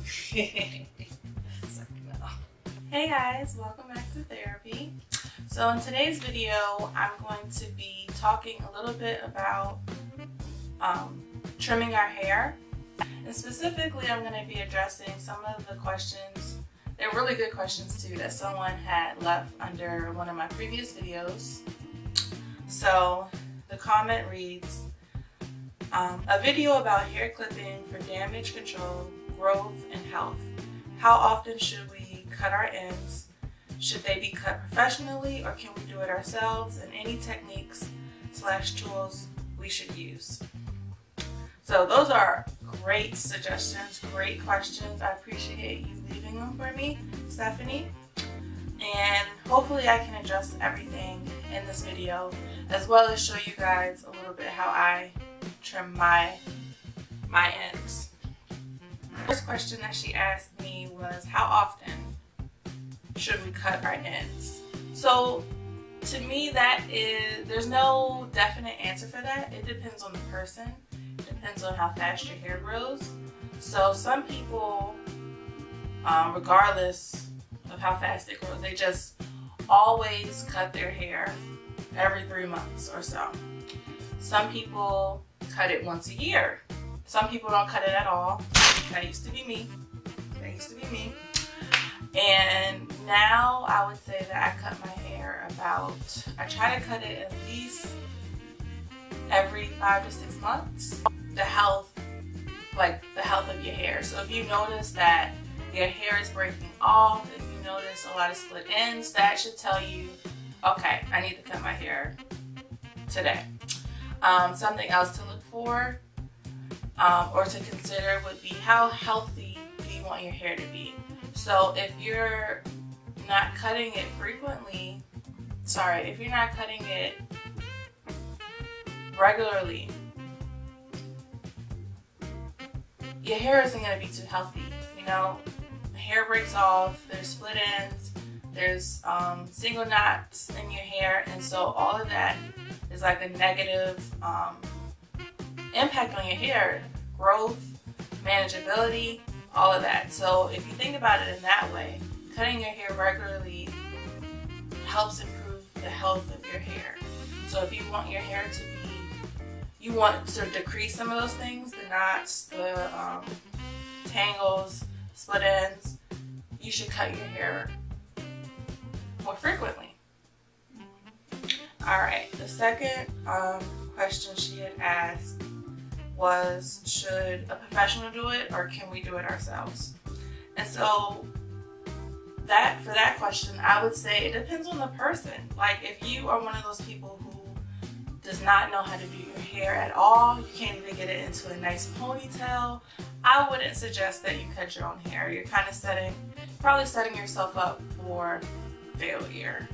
Hey guys, welcome back to Therapy. So in today's video, I'm going to be talking a little bit about trimming our hair. And specifically, I'm going to be addressing some of the questions. They're really good questions too that someone had left under one of my previous videos. So the comment reads, a video about hair clipping for damage control, growth, and health. How often should we cut our ends? Should they be cut professionally or can we do it ourselves? And any techniques / tools we should use. So those are great suggestions, great questions. I appreciate you leaving them for me, Stephanie. And hopefully I can address everything in this video, as well as show you guys a little bit how I trim my ends. The first question that she asked me was, how often should we cut our ends? So to me, there's no definite answer for that. It depends on the person. It depends on how fast your hair grows. So some people, regardless of how fast it grows, they just always cut their hair every 3 months or so. Some people cut it once a year. Some people don't cut it at all. That used to be me. And now I would say that I cut my hair I try to cut it at least every 5 to 6 months. The health of your hair. So if you notice that your hair is breaking off, if you notice a lot of split ends, that should tell you, okay, I need to cut my hair today. Something else to look for or to consider would be, how healthy do you want your hair to be? So if you're not cutting it regularly, your hair isn't going to be too healthy. You know, the hair breaks off, there's split ends, there's single knots in your hair, and so all of that is like a negative impact on your hair, growth, manageability, all of that. So if you think about it in that way, cutting your hair regularly helps improve the health of your hair. So if you want your hair to be, you want to decrease some of those things, the knots, the tangles, split ends, you should cut your hair more frequently. Alright, the second question she had asked was, should a professional do it or can we do it ourselves? And so for that question, I would say it depends on the person. Like if you are one of those people who does not know how to do your hair at all, you can't even get it into a nice ponytail, I wouldn't suggest that you cut your own hair. You're kind of probably setting yourself up for failure.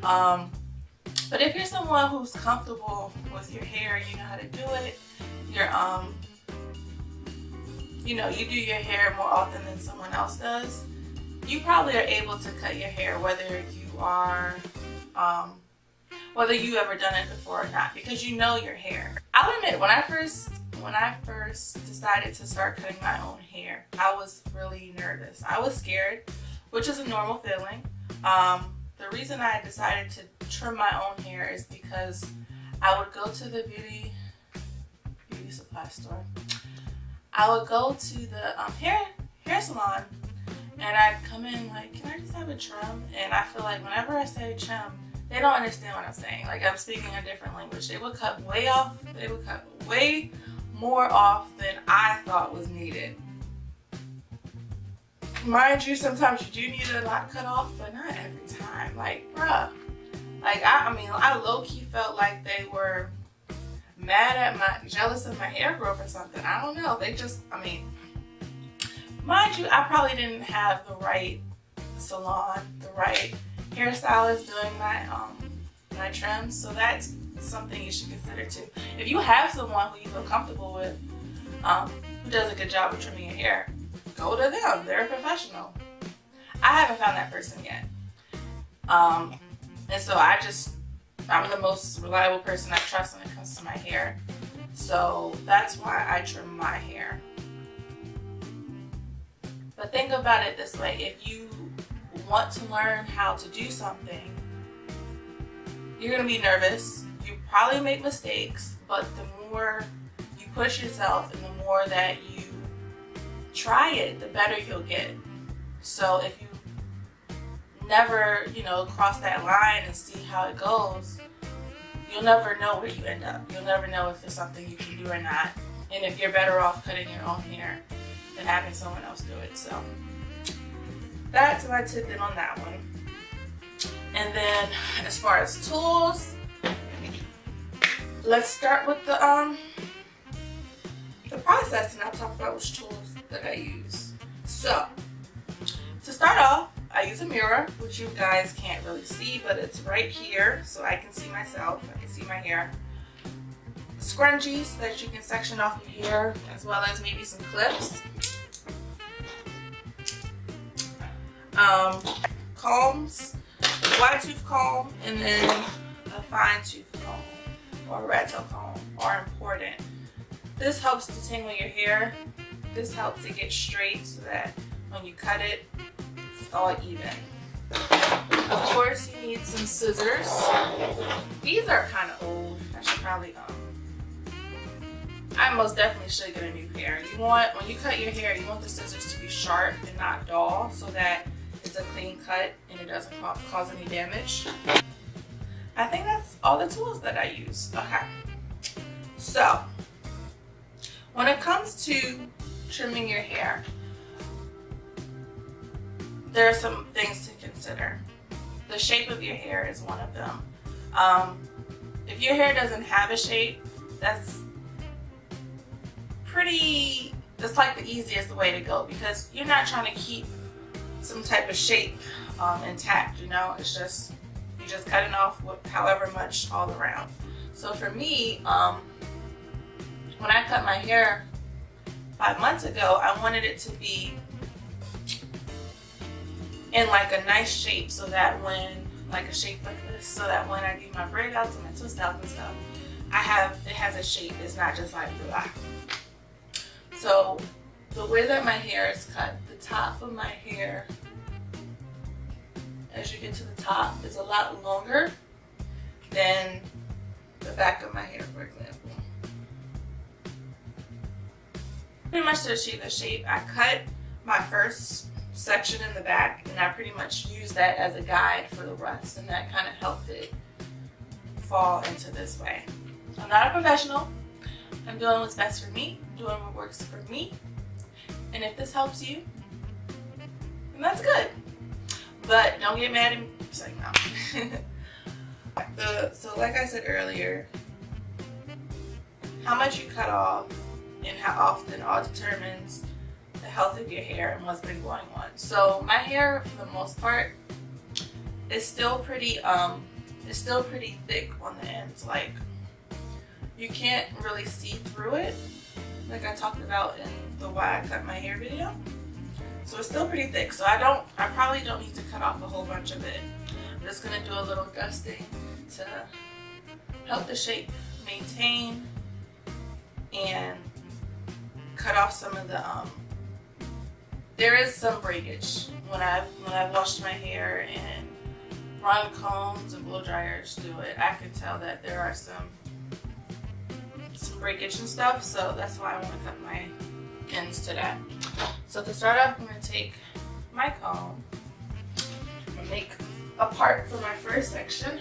But if you're someone who's comfortable with your hair, you know how to do it, you do your hair more often than someone else does, you probably are able to cut your hair whether you ever done it before or not, because you know your hair. I'll admit, when I first decided to start cutting my own hair, I was really nervous. I was scared, which is a normal feeling. The reason I decided to trim my own hair is because I would go to the beauty supply store. I would go to the hair salon, and I'd come in like, can I just have a trim? And I feel like whenever I say trim, they don't understand what I'm saying. Like I'm speaking a different language. They would cut way off. They would cut way more off than I thought was needed. Mind you, sometimes you do need a lot cut off, but not every time. Like, bruh. Like, I low-key felt like they were jealous of my hair growth or something. I don't know. Mind you, I probably didn't have the right salon, the right hairstylist doing my trims, so that's something you should consider too. If you have someone who you feel comfortable with, who does a good job of trimming your hair, go to them. They're a professional. I haven't found that person yet. And so I'm the most reliable person I trust when it comes to my hair. So that's why I trim my hair. But think about it this way. If you want to learn how to do something, you're going to be nervous. You probably make mistakes, but the more you push yourself and the more that you try it, the better you'll get. So if you never, cross that line and see how it goes, you'll never know where you end up. You'll never know if it's something you can do or not. And if you're better off cutting your own hair than having someone else do it. So that's my tip in on that one. And then as far as tools, let's start with the process, and I'll talk about which tools that I use. So to start off, I use a mirror, which you guys can't really see, but it's right here so I can see myself, I can see my hair. Scrunchies that you can section off your hair, as well as maybe some clips. Combs, wide tooth comb, and then a fine tooth comb or a rat tail comb are important. This helps detangle your hair. This helps it get straight so that when you cut it, it's all even. Of course, you need some scissors. These are kind of old. I should probably I most definitely should get a new pair. When you cut your hair, you want the scissors to be sharp and not dull so that it's a clean cut and it doesn't cause any damage. I think that's all the tools that I use. Okay. So, when it comes to trimming your hair, there are some things to consider. The shape of your hair is one of them. If your hair doesn't have a shape, that's like the easiest way to go, because you're not trying to keep some type of shape intact, it's just, you're just cutting off however much all around. So for me, when I cut my hair 5 months ago, I wanted it to be in like a nice shape, so that like a shape like this, so that when I do my braid outs and my twist outs and stuff, it has a shape. It's not just like blah. So the way that my hair is cut, the top of my hair, as you get to the top, is a lot longer than the back of my hair, for example. Pretty much to achieve the shape, I cut my first section in the back, and I pretty much used that as a guide for the rest, and that kind of helped it fall into this way. I'm not a professional. I'm doing what's best for me, doing what works for me, and if this helps you, then that's good. But don't get mad at me. Say no. So like I said earlier, how much you cut off and how often all determines the health of your hair and what's been going on. So my hair, for the most part, is still pretty thick on the ends. Like, you can't really see through it, like I talked about in the why I cut my hair video. So it's still pretty thick. So I probably don't need to cut off a whole bunch of it. I'm just gonna do a little dusting to help the shape maintain and cut off some of the there is some breakage when I washed my hair and run combs and blow dryers through it. I can tell that there are some breakage and stuff, so that's why I want to cut my ends to that. So to start off, I'm going to take my comb and make a part for my first section.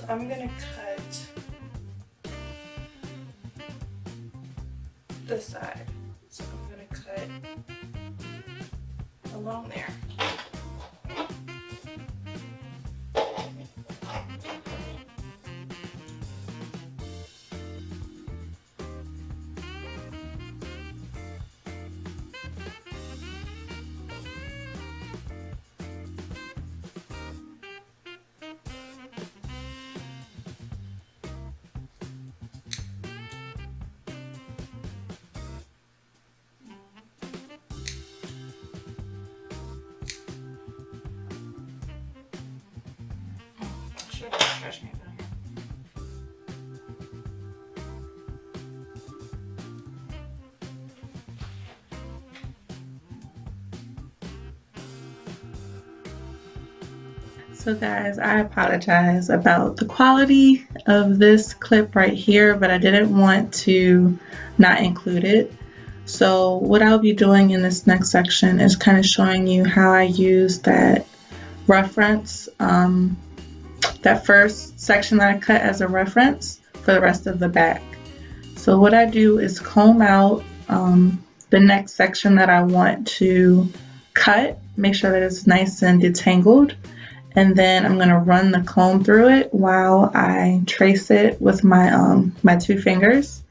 I'm gonna cut this side. So I'm gonna cut along there. Trash can down here. So guys, I apologize about the quality of this clip right here, but I didn't want to not include it. So what I'll be doing in this next section is kind of showing you how I use that reference, that first section that I cut as a reference for the rest of the back. So what I do is comb out the next section that I want to cut, make sure that it's nice and detangled, and then I'm going to run the comb through it while I trace it with my my 2 fingers.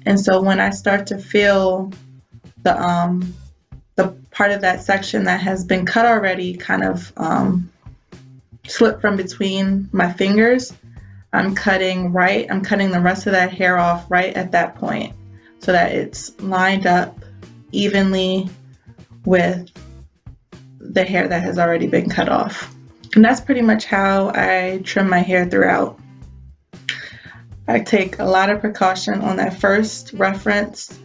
And so when I start to feel the part of that section that has been cut already kind of slip from between my fingers, I'm cutting the rest of that hair off right at that point so that it's lined up evenly with the hair that has already been cut off. And that's pretty much how I trim my hair throughout. I take a lot of precaution on that first reference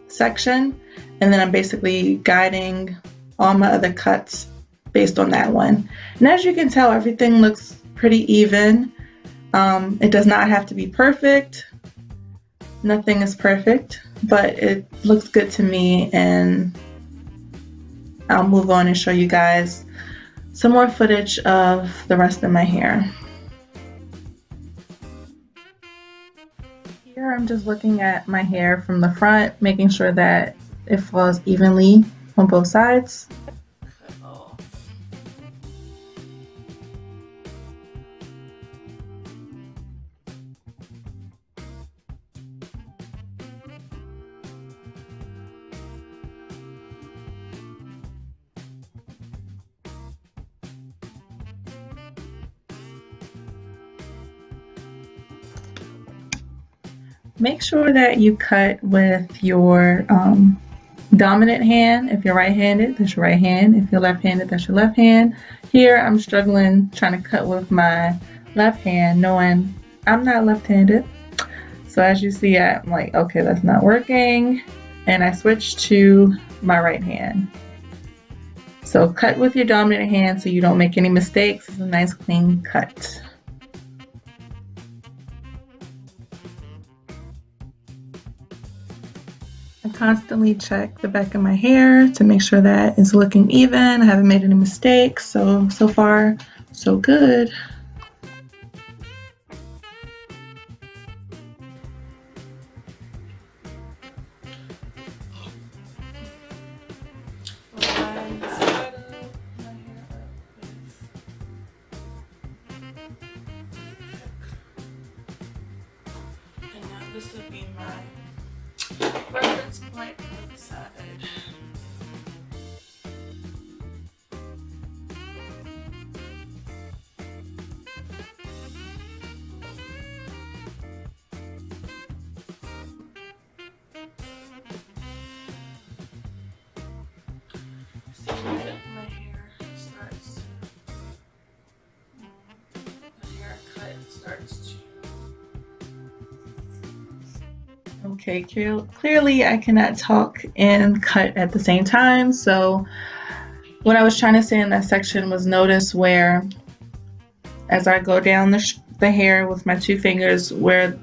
section, and then I'm basically guiding all my other cuts based on that one. And as you can tell, everything looks pretty even. It does not have to be perfect. Nothing is perfect, but it looks good to me, and I'll move on and show you guys some more footage of the rest of my hair. Here I'm just looking at my hair from the front, making sure that it falls evenly on both sides. Make sure that you cut with your dominant hand. If you're right-handed, that's your right hand. If you're left-handed, that's your left hand. Here, I'm struggling trying to cut with my left hand, knowing I'm not left-handed. So as you see, I'm like, okay, that's not working. And I switch to my right hand. So cut with your dominant hand so you don't make any mistakes. It's a nice clean cut. I constantly check the back of my hair to make sure that it's looking even. I haven't made any mistakes, so far, so good. And now this would be my reference point on the side. See where my hair starts. The haircut starts to. Okay, clearly I cannot talk and cut at the same time. So what I was trying to say in that section was notice where, as I go down the hair with my 2 fingers, where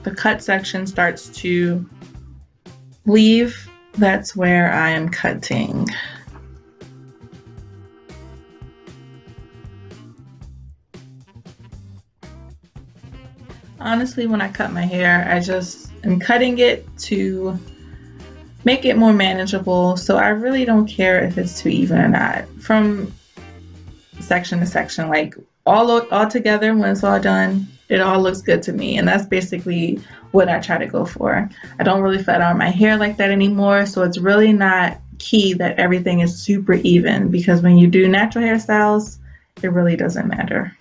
the cut section starts to leave, that's where I am cutting. Honestly, when I cut my hair, I just and cutting it to make it more manageable. So I really don't care if it's too even or not. From section to section, like all together, when it's all done, it all looks good to me. And that's basically what I try to go for. I don't really flat iron my hair like that anymore, so it's really not key that everything is super even, because when you do natural hairstyles, it really doesn't matter.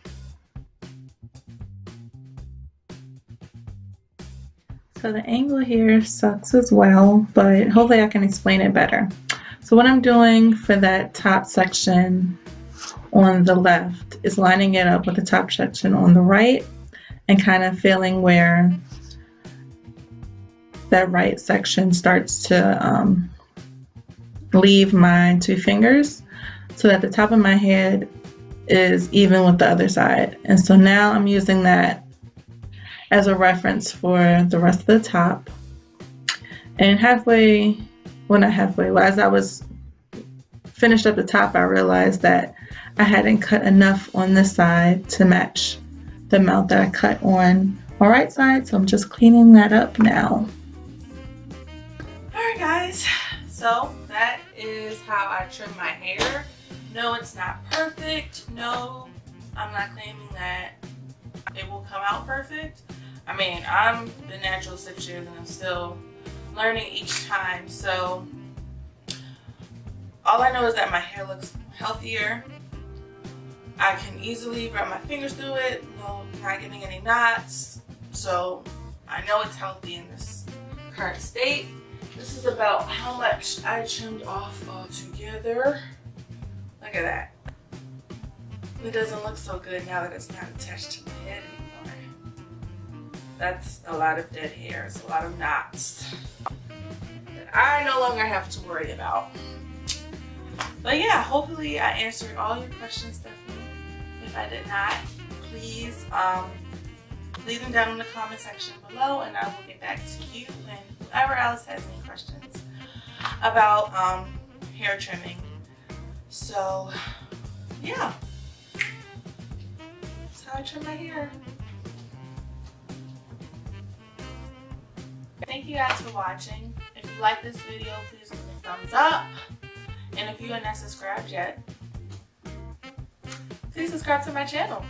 So the angle here sucks as well, but hopefully I can explain it better. So what I'm doing for that top section on the left is lining it up with the top section on the right and kind of feeling where that right section starts to leave my two fingers, so that the top of my head is even with the other side. And so now I'm using that as a reference for the rest of the top. And halfway, well, not halfway, well, as I was finished up the top, I realized that I hadn't cut enough on this side to match the amount that I cut on my right side, so I'm just cleaning that up now. Alright guys, so that is how I trim my hair. No, it's not perfect. No, I'm not claiming that it will come out perfect. I mean, I'm the natural 6 years and I'm still learning each time. So all I know is that my hair looks healthier. I can easily run my fingers through it, not getting any knots. So I know it's healthy in this current state. This is about how much I trimmed off altogether. Look at that. It doesn't look so good now that it's not attached to my head anymore. That's a lot of dead hair. It's a lot of knots that I no longer have to worry about. But yeah, hopefully I answered all your questions, Stephanie. If I did not, please leave them down in the comment section below and I will get back to you and whoever else has any questions about hair trimming. So yeah, that's how I trim my hair. Thank you guys for watching. If you like this video, please give me a thumbs up. And if you are not subscribed yet, please subscribe to my channel.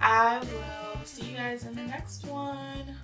I will see you guys in the next one.